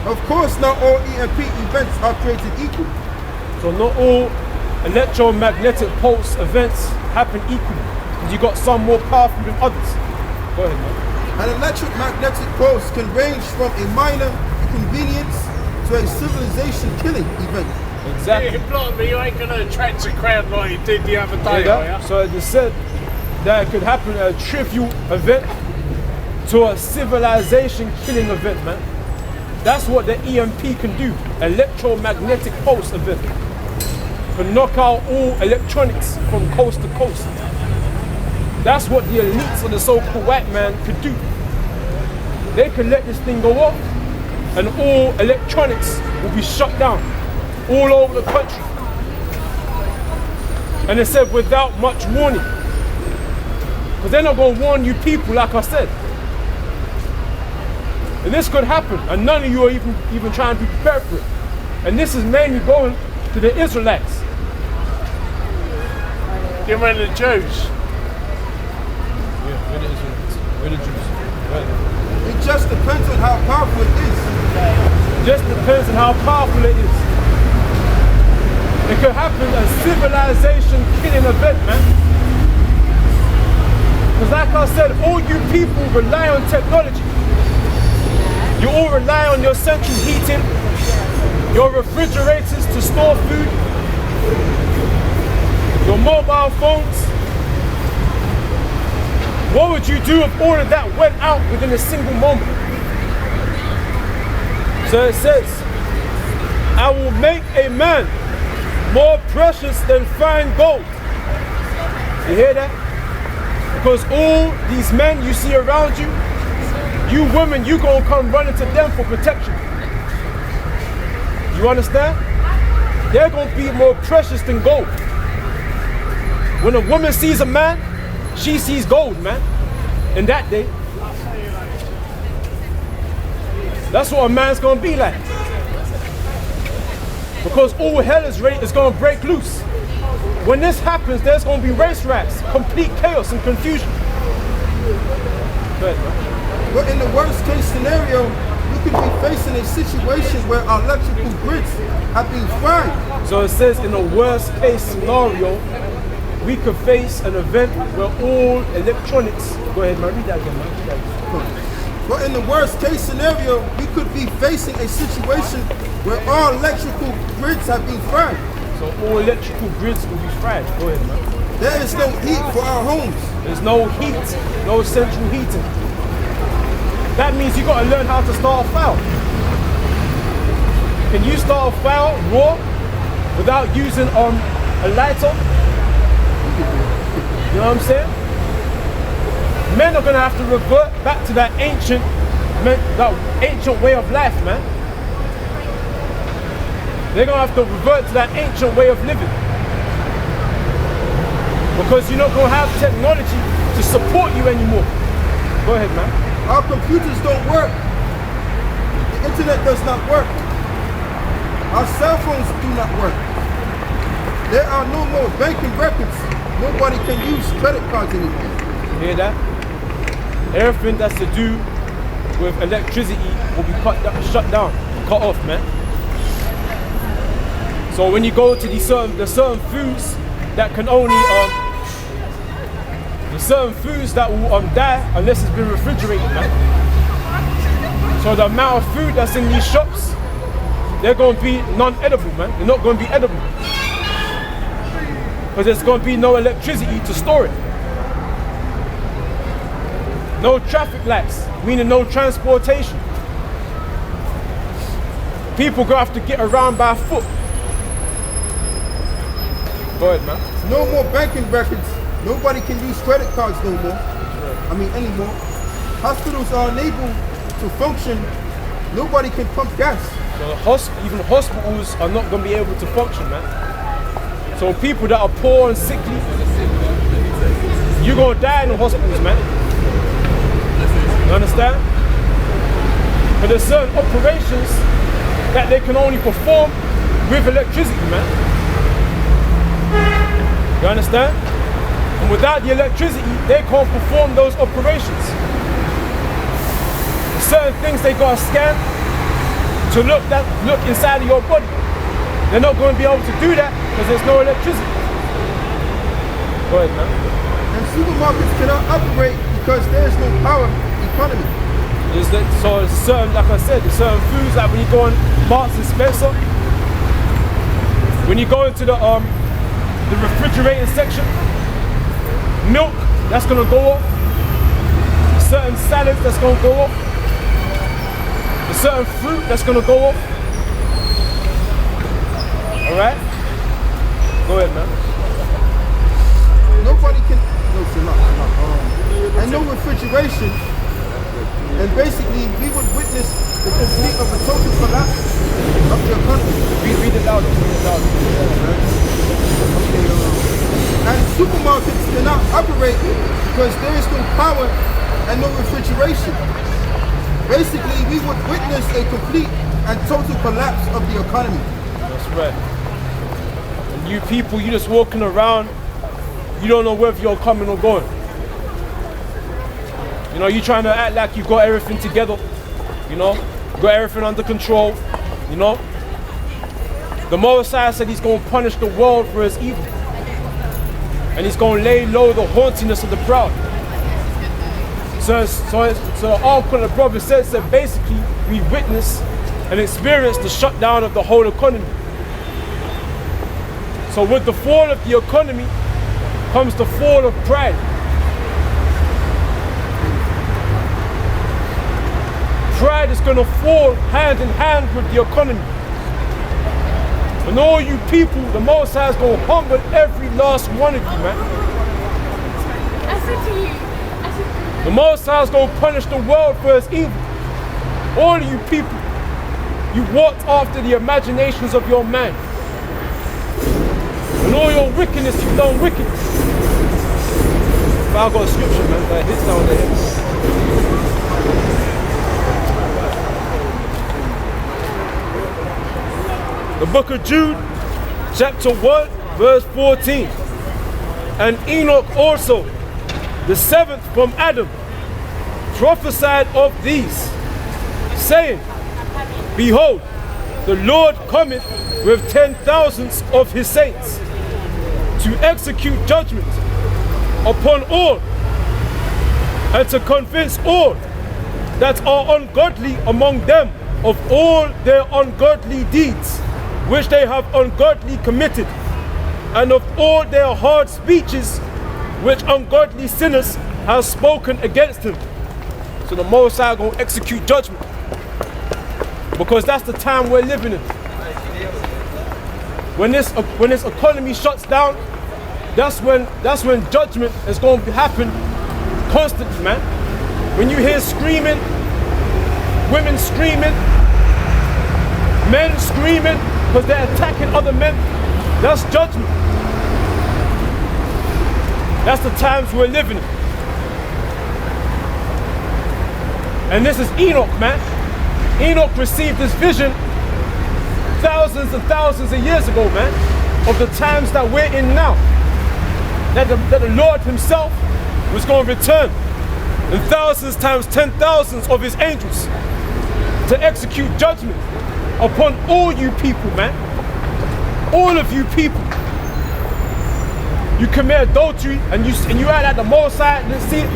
Of course, not all EMP events are created equal. So not all electromagnetic pulse events happen equally. Because you got some more powerful than others. Go ahead, man. An electromagnetic pulse can range from a minor inconvenience to a civilization-killing event. Exactly. Blimey, you ain't going to attract a crowd like you did the other day, are you? So it said that it could happen a trivial event to a civilization-killing event, man. That's what the EMP can do. Electromagnetic pulse event. Can knock out all electronics from coast to coast. That's what the elites of the so-called white man could do. They could let this thing go off and all electronics will be shut down all over the country. And it said without much warning. Because they're not going to warn you people, like I said. And this could happen, and none of you are even trying to be prepared for it. And this is mainly going to the Israelites. You mean the Jews? Yeah, we're the Israelites. We're the Jews. It just depends on how powerful it is. Just depends on how powerful it is. It could happen a civilization killing event, man. Because like I said, all you people rely on technology. You all rely on your central heating, your refrigerators to store food, your mobile phones. What would you do if all of that went out within a single moment? So it says, I will make a man more precious than fine gold. You hear that? Because all these men you see around you, you women, you gonna come running to them for protection. You understand? They're gonna be more precious than gold. When a woman sees a man, she sees gold, man. In that day. That's what a man's gonna be like. Because all hell is gonna break loose. When this happens, there's gonna be race riots, complete chaos and confusion. Go ahead, man. But in the worst case scenario, we could be facing a situation where our electrical grids have been fried. So it says in the worst case scenario, we could face an event where all electronics, go ahead man, read that again man. Read that again. But in the worst case scenario, we could be facing a situation where all electrical grids have been fried. So all electrical grids will be fried. Go ahead man. There is no heat for our homes. There's no heat, no central heating. That means you got to learn how to start a fire. Can you start a fire raw without using a lighter? You know what I'm saying? Men are gonna have to revert back to that ancient way of life, man. They're gonna have to revert to that ancient way of living. Because you're not gonna have technology to support you anymore. Go ahead, man. Our computers don't work. The internet does not work. Our cell phones do not work. There are no more banking records. Nobody can use credit cards anymore. You hear that? Everything that's to do with electricity will be shut down, cut off, man. So when you go to the certain foods that can only the certain foods that will die unless it's been refrigerated, man. So the amount of food that's in these shops, they're going to be non-edible, man. They're not going to be edible. Because there's going to be no electricity to store it. No traffic lights, meaning no transportation. People going to have to get around by foot. Go ahead, man. No more banking records. Nobody can use credit cards no more. Anymore. Hospitals are unable to function. Nobody can pump gas. So even hospitals are not going to be able to function, man. So people that are poor and sickly, you're going to die in the hospitals, man. You understand? But there's certain operations that they can only perform with electricity, man. You understand? And without the electricity, they can't perform those operations. There's certain things they gotta scan, to look inside of your body. They're not going to be able to do that because there's no electricity. Go ahead, man. And supermarkets cannot operate because there's no power economy. So it's certain, like I said, there's certain foods, like when you go on Marks and Spencer, when you go into the refrigerating section, milk, that's gonna go off. Certain salads, that's gonna go off. There's certain fruit, that's gonna go off. All right? Go ahead, man. Nobody can, and no refrigeration. And basically, we would witness the complete of a total collapse of the economy. Read it louder, read it louder. And supermarkets cannot operate because there is no power and no refrigeration. Basically, we would witness a complete and total collapse of the economy. That's right. And you people, you just walking around, you don't know whether you're coming or going. You know, you trying to act like you got everything together, you know, got everything under control, you know. The Messiah said he's going to punish the world for its evil. And he's going to lay low the haughtiness of the proud. So the article the brother says that basically we witnessed and experienced the shutdown of the whole economy. So with the fall of the economy comes the fall of pride. Pride is going to fall hand in hand with the economy. And all you people, the Most High is going to humble every last one of you, man. I said to you, The Most High is going to punish the world for its evil. All of you people, you walked after the imaginations of your man. And all your wickedness, you've done wickedness. If I got a scripture, man, that hits down there. The book of Jude, chapter 1, verse 14. And Enoch also, the seventh from Adam, prophesied of these, saying, Behold, the Lord cometh with 10,000s of his saints to execute judgment upon all and to convince all that are ungodly among them of all their ungodly deeds which they have ungodly committed, and of all their hard speeches which ungodly sinners have spoken against him. So the Most High going to execute judgment, because that's the time we're living in. When this economy shuts down, that's when judgment is going to happen constantly, man. When you hear screaming, women screaming, men screaming because they're attacking other men, that's judgment. That's the times we're living in. And this is Enoch, man. Enoch received this vision thousands and thousands of years ago, man, of the times that we're in now. That the Lord himself was going to return in thousands times 10,000s of his angels to execute judgment upon all you people, man. All of you people. You commit adultery and you act like the Most High. See it?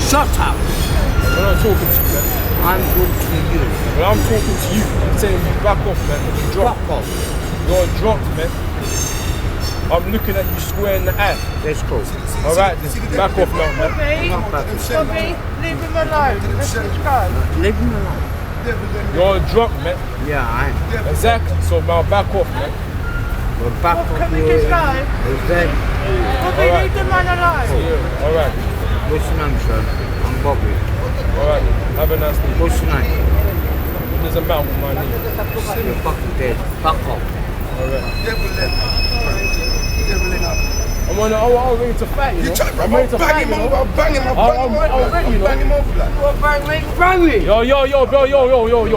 Shut up. I'm not talking to you, man. I'm talking to you. Well, I'm talking to you. I'm saying you back off, man. You drop. Back off. You're dropped, man. I'm looking at you square in the eye. Let's go. Alright, back off now, man. Bobby, leave him alone. Let's just go. Leave him alone. You're drunk, man. Yeah, I am. Exactly. So now back off, man. We're back off. Can we just go? Then, Bobby, leave the man alone. Yeah, alright. what's your name, sir? I'm Bobby. Alright, have a nice day. What's your name? There's a mount with my name. You're fucking dead. Fuck off. I'm ready to fight, you know. I'm ready to fight, you know. I'll bang him over. I'm ready, you know. Bang him over, like. Bang me! Yo,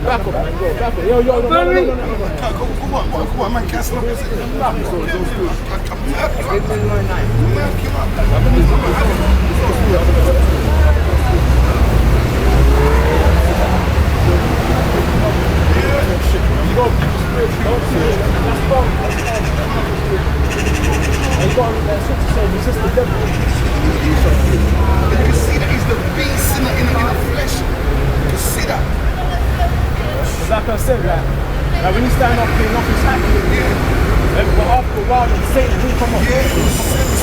back up, man. Yo, back up. Yo, no. Come on, man, cast up. Give me my name. devil. You can see that he's the beast in the flesh. You can see that. Because like I said, like when you stand up here, nothing's happening. Yeah. But after a while, then Satan will come up. Yeah.